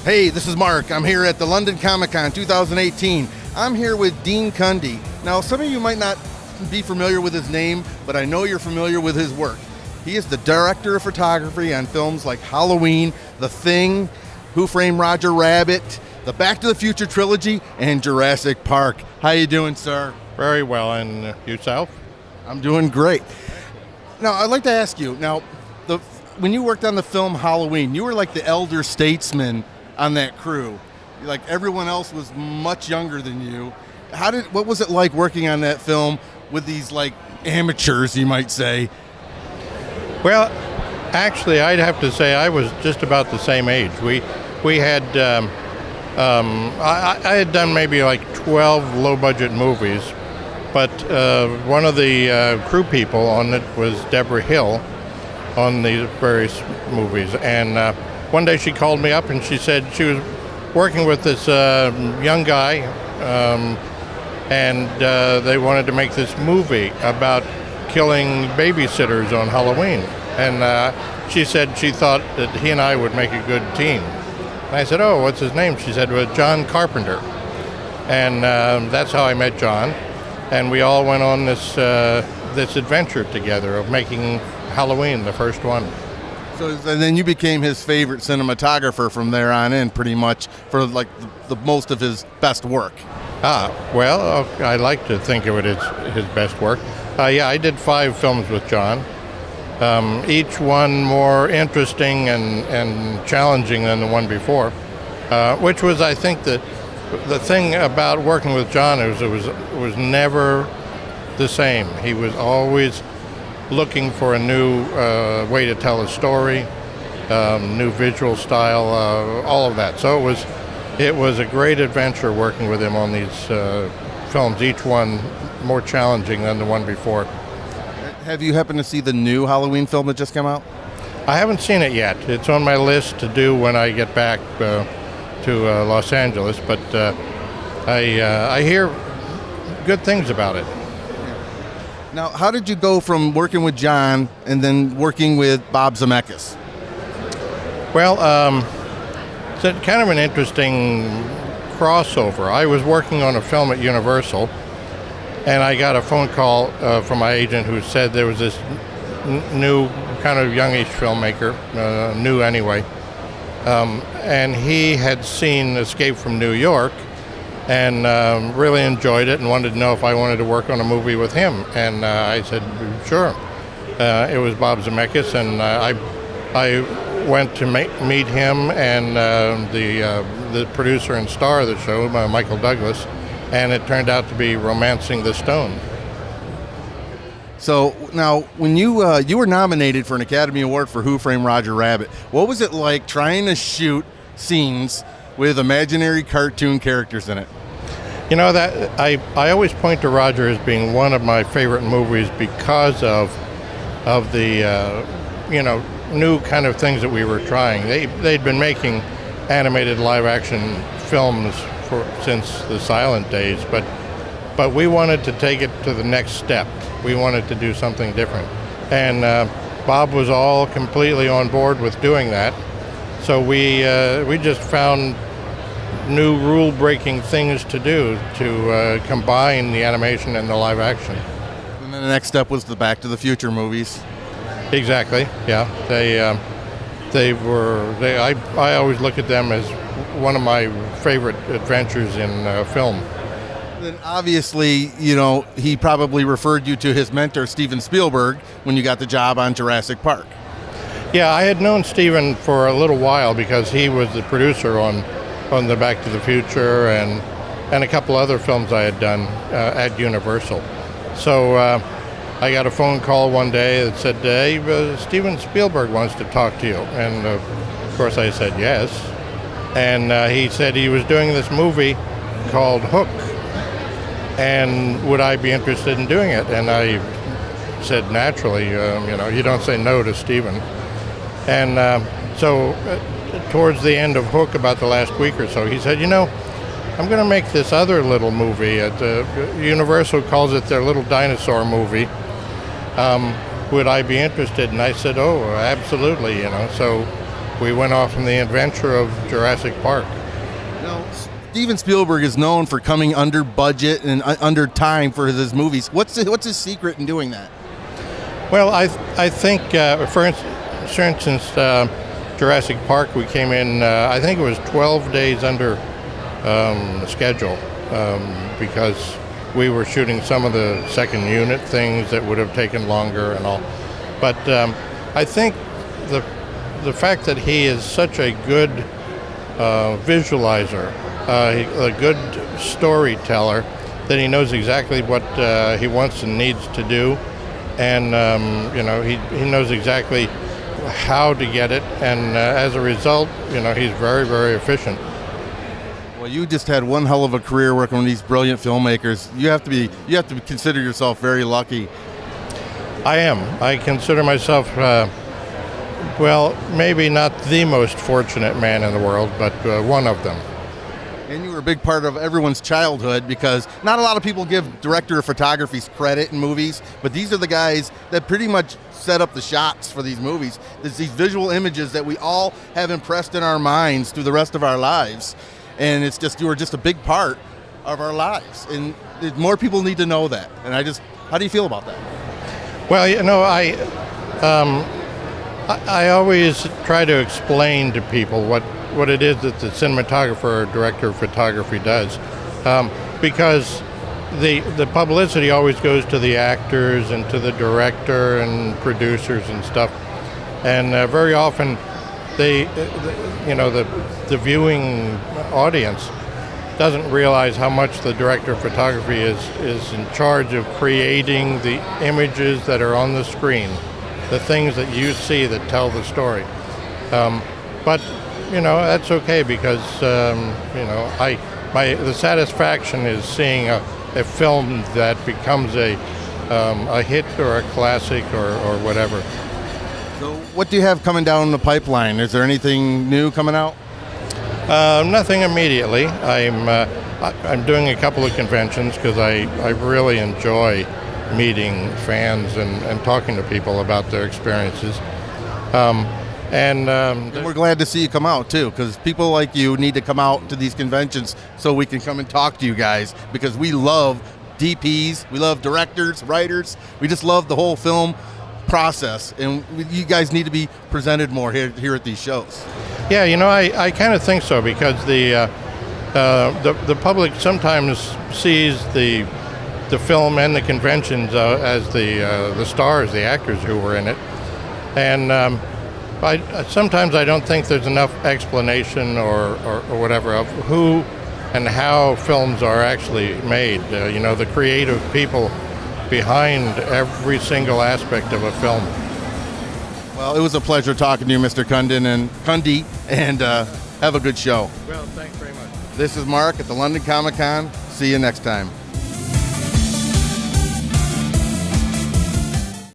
Hey, this is Mark. I'm here at the London Comic-Con 2018. I'm here with Dean Cundey. Now, some of you might not be familiar with his name, but I know you're familiar with his work. He is the director of photography on films like Halloween, The Thing, Who Framed Roger Rabbit, the Back to the Future trilogy, and Jurassic Park. How you doing, sir? Very well, and yourself? I'm doing great. Now, I'd like to ask you, when you worked on the film Halloween, you were like the elder statesman on that crew. Like everyone else was much younger than you. What was it like working on that film with these like amateurs, you might say? Well, actually, I'd have to say I was just about the same age. We had I had done maybe like 12 low-budget movies, but one of the crew people on it was Deborah Hill on these various movies, and one day she called me up and she said she was working with this young guy, and they wanted to make this movie about killing babysitters on Halloween. And she said she thought that he and I would make a good team. And I said, oh, what's his name? She said, well, John Carpenter. And that's how I met John. And we all went on this adventure together of making Halloween, the first one. So and then you became his favorite cinematographer from there on in, pretty much, for like the most of his best work. Well, I like to think of it as his best work. Yeah, I did 5 films with John, each one more interesting and challenging than the one before, which was, I think, the thing about working with John is it was never the same. He was always looking for a new way to tell a story, new visual style, all of that. So it was a great adventure working with him on these films, each one more challenging than the one before. Have you happened to see the new Halloween film that just came out? I haven't seen it yet. It's on my list to do when I get back to Los Angeles, but I hear good things about it. Now, how did you go from working with John and then working with Bob Zemeckis? Well, it's kind of an interesting crossover. I was working on a film at Universal, and I got a phone call from my agent who said there was this new kind of youngish filmmaker, new anyway, and he had seen Escape from New York and really enjoyed it and wanted to know if I wanted to work on a movie with him. And I said, sure. It was Bob Zemeckis, and I went to meet him and the producer and star of the show, Michael Douglas, and it turned out to be Romancing the Stone. So now, when you were nominated for an Academy Award for Who Framed Roger Rabbit, what was it like trying to shoot scenes with imaginary cartoon characters in it? You know, that I always point to Roger as being one of my favorite movies because of the new kind of things that we were trying. They'd been making animated live action films since the silent days, but we wanted to take it to the next step. We wanted to do something different, and Bob was all completely on board with doing that. So we just found new rule-breaking things to do to combine the animation and the live action. And then the next step was the Back to the Future movies. Exactly. Yeah. I always look at them as one of my favorite adventures in film. Then obviously, he probably referred you to his mentor, Steven Spielberg, when you got the job on Jurassic Park. Yeah, I had known Steven for a little while because he was the producer on the Back to the Future and a couple other films I had done at Universal. So I got a phone call one day that said, hey, Steven Spielberg wants to talk to you. And of course I said yes. And he said he was doing this movie called Hook, and would I be interested in doing it? And I said, naturally, you don't say no to Steven. And so towards the end of Hook, about the last week or so, he said, I'm going to make this other little movie. Universal calls it their little dinosaur movie. Would I be interested? And I said, oh, absolutely, So we went off on the adventure of Jurassic Park. Now, Steven Spielberg is known for coming under budget and under time for his movies. What's his secret in doing that? Well, I think, for instance, Jurassic Park, we came in, I think it was 12 days under schedule because we were shooting some of the second unit things that would have taken longer and all. But I think the fact that he is such a good visualizer, a good storyteller, that he knows exactly what he wants and needs to do, and he knows exactly how to get it, and as a result, he's very, very efficient. Well, you just had one hell of a career working with these brilliant filmmakers. You have to consider yourself very lucky. I am. I consider myself, well, maybe not the most fortunate man in the world, but one of them. And you were a big part of everyone's childhood, because not a lot of people give director of photography credit in movies, but these are the guys that pretty much set up the shots for these movies. There's these visual images that we all have impressed in our minds through the rest of our lives. And it's just, you were just a big part of our lives. And more people need to know that. And how do you feel about that? Well, I always try to explain to people what it is that the cinematographer or director of photography does, because the publicity always goes to the actors and to the director and producers and stuff, and very often the viewing audience doesn't realize how much the director of photography is in charge of creating the images that are on the screen, the things that you see that tell the story. But that's okay, because the satisfaction is seeing a film that becomes a hit or a classic or whatever. So what do you have coming down the pipeline? Is there anything new coming out? Nothing immediately. I'm doing a couple of conventions because I really enjoy meeting fans and talking to people about their experiences. And we're glad to see you come out too, because people like you need to come out to these conventions so we can come and talk to you guys, because we love DPs, we love directors, writers, we just love the whole film process, and you guys need to be presented more here at these shows. Yeah, I kind of think so, because the public sometimes sees the film and the conventions as the stars, the actors who were in it, and sometimes I don't think there's enough explanation or whatever of who and how films are actually made. The creative people behind every single aspect of a film. Well, it was a pleasure talking to you, Mr. Cundey, and have a good show. Well, thanks very much. This is Mark at the London Comic Con. See you next time.